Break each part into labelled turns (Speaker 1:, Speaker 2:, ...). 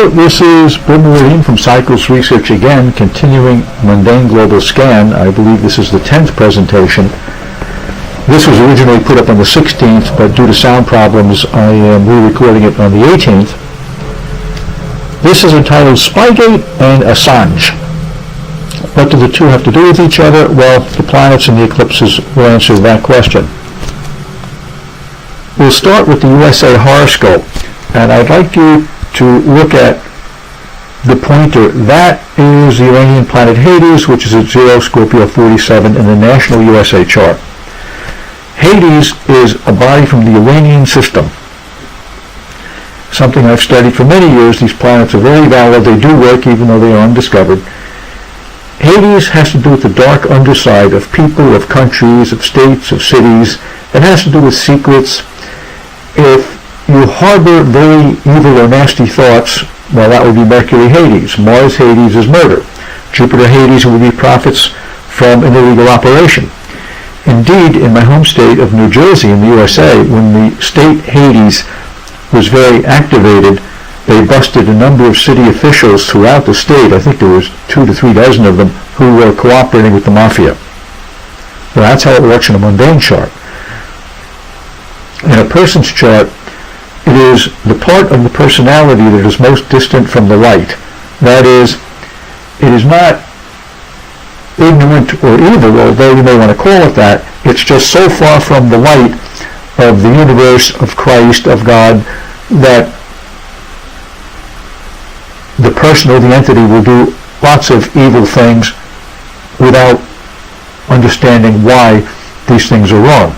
Speaker 1: Hello, this is Bill Meridian from Cycles Research again, continuing Mundane Global Scan. I believe this is the 10th presentation. This was originally put up on the 16th, but due to sound problems, I am re-recording it on the 18th. This is entitled Spygate and Assange. What do the two have to do with each other? Well, the planets and the eclipses will answer that question. We'll start with the USA horoscope, and I'd like you to look at the pointer. That is the Iranian planet Hades, which is at 0 Scorpio 47 in the national USA chart. Hades is a body from the Iranian system, something I've studied for many years. These planets are very valid. They do work even though they are undiscovered. Hades has to do with the dark underside of people, of countries, of states, of cities. It has to do with secrets. If you harbor very evil or nasty thoughts, well, that would be Mercury Hades. Mars Hades is murder. Jupiter Hades would be profits from an illegal operation. Indeed, in my home state of New Jersey in the USA, when the state Hades was very activated, they busted a number of city officials throughout the state. I think there was 2 to 3 dozen of them who were cooperating with the mafia. So that's how it works in a mundane chart. In a person's chart, it is the part of the personality that is most distant from the light. That is, it is not ignorant or evil, although you may want to call it that. It's just so far from the light of the universe, of Christ, of God, that the person or the entity will do lots of evil things without understanding why these things are wrong.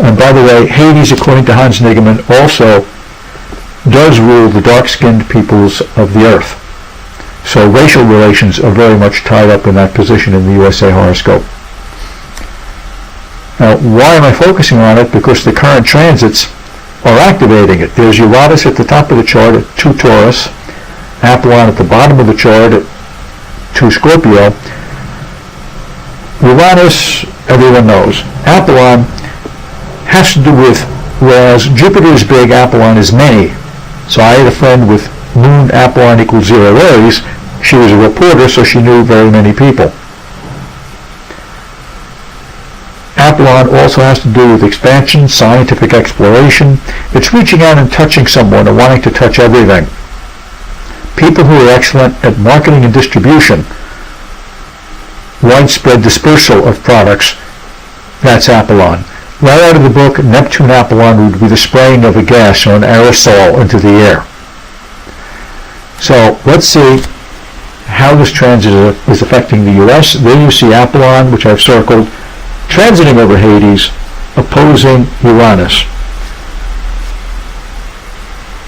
Speaker 1: And by the way, Hades, according to Hans Nigemann, also does rule the dark-skinned peoples of the earth. So racial relations are very much tied up in that position in the USA horoscope. Now, why am I focusing on it? Because the current transits are activating it. There's Uranus at the top of the chart at 2 Taurus, Apollon at the bottom of the chart at 2 Scorpio. Uranus, everyone knows. Apollon has to do with, whereas Jupiter is big, Apollon is many. So I had a friend with Moon Apollon equals 0 Aries. She was a reporter, so she knew very many people. Apollon also has to do with expansion, scientific exploration. It's reaching out and touching someone or wanting to touch everything. People who are excellent at marketing and distribution, widespread dispersal of products, that's Apollon. Right out of the book, Neptune Apollon would be the spraying of a gas or an aerosol into the air. So let's see how this transit is affecting the U.S. There you see Apollon, which I've circled, transiting over Hades, opposing Uranus.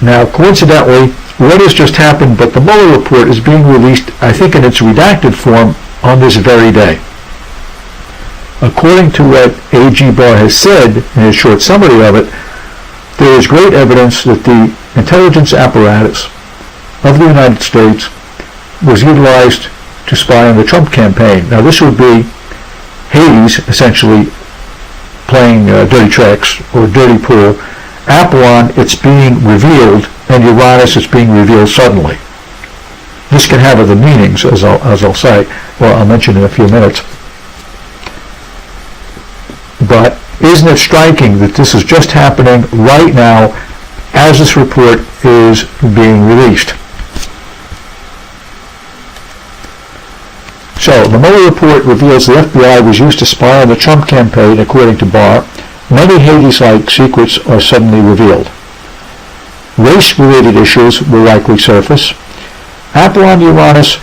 Speaker 1: Now, coincidentally, what has just happened, but the Mueller report is being released, I think in its redacted form, on this very day. According to what A.G. Barr has said in his short summary of it, there is great evidence that the intelligence apparatus of the United States was utilized to spy on the Trump campaign. Now, this would be Hades essentially playing dirty tricks or dirty pool. Apollon, it's being revealed, and Uranus, it's being revealed suddenly. This can have other meanings, as I'll say, or I'll mention in a few minutes. But isn't it striking that this is just happening right now as this report is being released? So, the Mueller report reveals the FBI was used to spy on the Trump campaign, according to Barr. Many Hades-like secrets are suddenly revealed. Race-related issues will likely surface. Apollon Uranus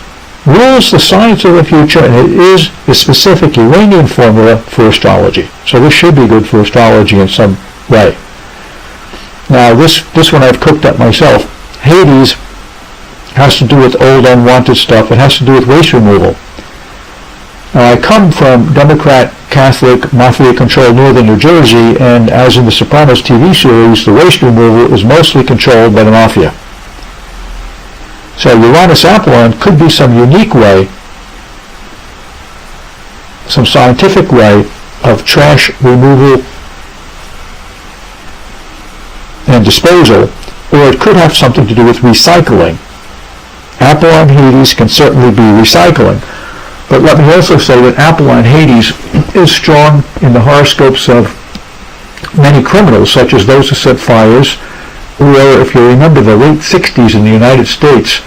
Speaker 1: rules the science of the future, and it is a specific Iranian formula for astrology. So this should be good for astrology in some way. Now, this one I've cooked up myself. Hades has to do with old unwanted stuff. It has to do with race removal. Now, I come from Democrat, Catholic, mafia-controlled northern New Jersey, and as in the Sopranos TV series, the race removal is mostly controlled by the mafia. So Uranus Apollon could be some unique way, some scientific way of trash removal and disposal or it could have something to do with recycling. Apollon Hades can certainly be recycling. But let me also say that Apollon Hades is strong in the horoscopes of many criminals, such as those who set fires, or if you remember the late 60s in the United States,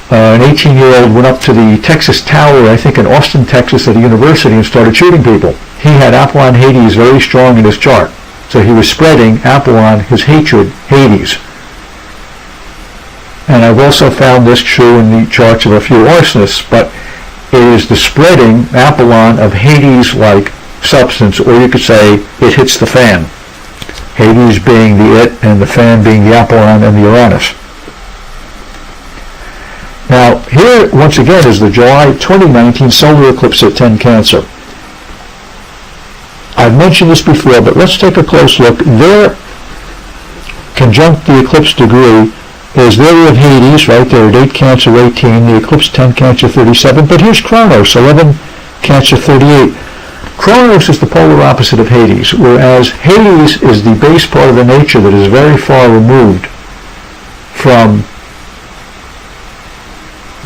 Speaker 1: an 18-year-old went up to the Texas Tower, I think in Austin, Texas, at a university and started shooting people. He had Apollon Hades very strong in his chart. So he was spreading Apollon, his hatred, Hades. And I've also found this true in the charts of a few arsonists, but it is the spreading Apollon of Hades-like substance, or you could say it hits the fan. Hades being the it, and the fan being the Apollon and the Uranus. Now, here, once again, is the July 2019 solar eclipse at 10 Cancer. I've mentioned this before, but let's take a close look. There, conjunct the eclipse degree, is there with Hades, right there at 8 Cancer 18, the eclipse 10 Cancer 37, but here's Kronos, 11 Cancer 38. Kronos is the polar opposite of Hades, whereas Hades is the base part of the nature that is very far removed from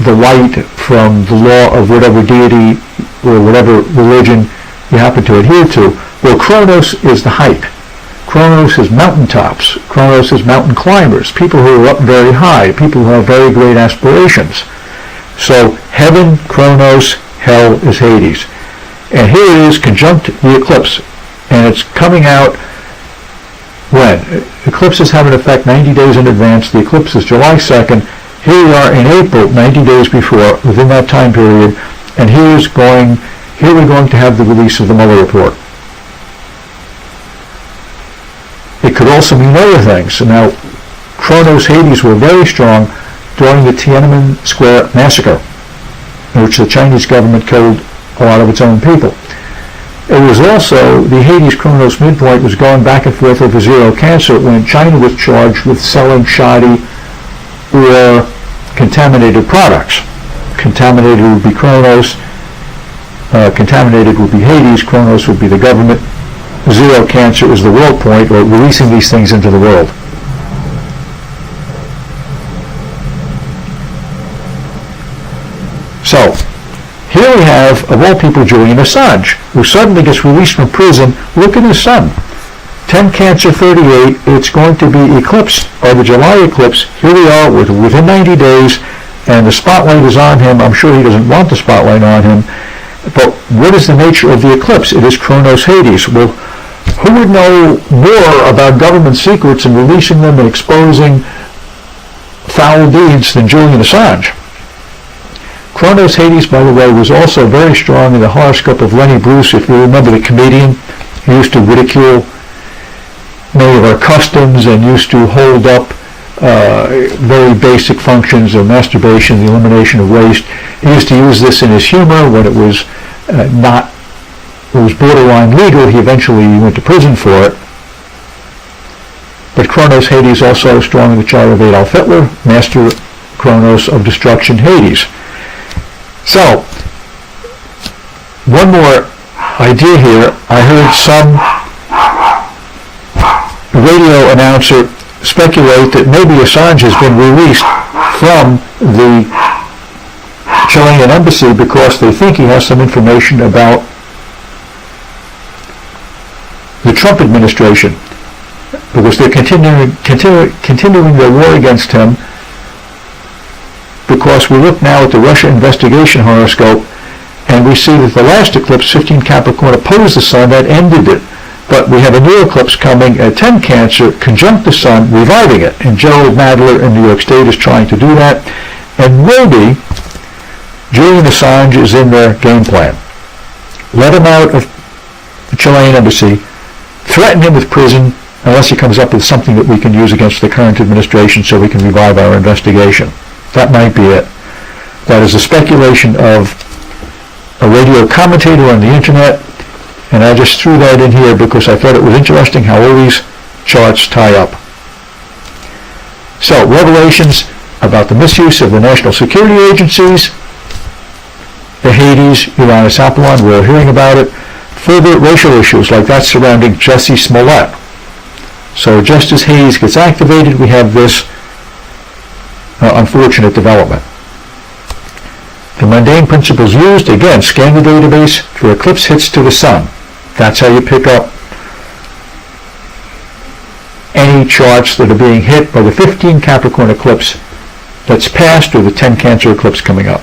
Speaker 1: the light, from the law of whatever deity or whatever religion you happen to adhere to. Well, Kronos is the height. Kronos is mountaintops. Kronos is mountain climbers, people who are up very high, people who have very great aspirations. So heaven, Kronos, hell is Hades. And here it is, conjunct the eclipse. And it's coming out when? Eclipses have an effect 90 days in advance. The eclipse is July 2nd. Here we are in April, 90 days before, within that time period. And here we're going to have the release of the Mueller report. It could also mean other things. Now, Kronos, Hades were very strong during the Tiananmen Square massacre, in which the Chinese government killed a lot of its own people. It was also, the Hades-Kronos midpoint was going back and forth over 0 Cancer when China was charged with selling shoddy or contaminated products. Contaminated would be Kronos, contaminated would be Hades, Kronos would be the government, 0 Cancer is the world point, or releasing these things into the world. So, here we have, of all people, Julian Assange, who suddenly gets released from prison. Look at his sun. 10 Cancer 38, it's going to be eclipsed by the July eclipse. Here we are within 90 days, and the spotlight is on him. I'm sure he doesn't want the spotlight on him. But what is the nature of the eclipse? It is Kronos Hades. Well, who would know more about government secrets and releasing them and exposing foul deeds than Julian Assange? Kronos Hades, by the way, was also very strong in the horoscope of Lenny Bruce. If you remember, the comedian, he used to ridicule many of our customs and used to hold up very basic functions of masturbation, the elimination of waste. He used to use this in his humor when it was borderline legal. He eventually went to prison for it. But Kronos Hades also strong in the chart of Adolf Hitler, master Kronos of destruction Hades. So, one more idea here. I heard some radio announcer speculate that maybe Assange has been released from the Chilean embassy because they think he has some information about the Trump administration, because they're continuing their war against him, because we look now at the Russia investigation horoscope and we see that the last eclipse, 15 Capricorn, opposed the sun. That ended it. But we have a new eclipse coming at 10 Cancer, conjunct the sun, reviving it. And Gerald Nadler in New York State is trying to do that. And maybe Julian Assange is in their game plan. Let him out of the Chilean embassy, threaten him with prison unless he comes up with something that we can use against the current administration so we can revive our investigation. That might be it. That is a speculation of a radio commentator on the internet, and I just threw that in here because I thought it was interesting how all these charts tie up. So, revelations about the misuse of the national security agencies, the Hades, Uranus, Apollon, we're hearing about it. Further racial issues like that surrounding Jussie Smollett. So just as Hades gets activated, we have this unfortunate development. The mundane principles used, again, scan the database for eclipse hits to the sun. That's how you pick up any charts that are being hit by the 15 Capricorn eclipse that's passed or the 10 Cancer eclipse coming up.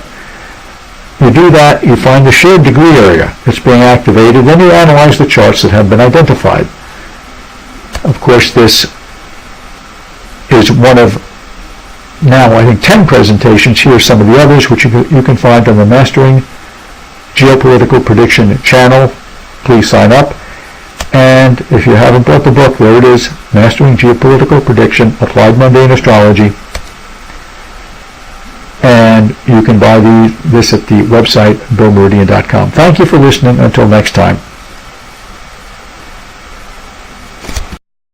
Speaker 1: You do that, you find the shared degree area that's being activated, then you analyze the charts that have been identified. Of course, this is one of now, I think, 10 presentations. Here are some of the others, which you can find on the Mastering Geopolitical Prediction channel. Please sign up. And if you haven't bought the book, there it is, Mastering Geopolitical Prediction, Applied Mundane Astrology. And you can buy this at the website, BillMeridian.com. Thank you for listening. Until next time.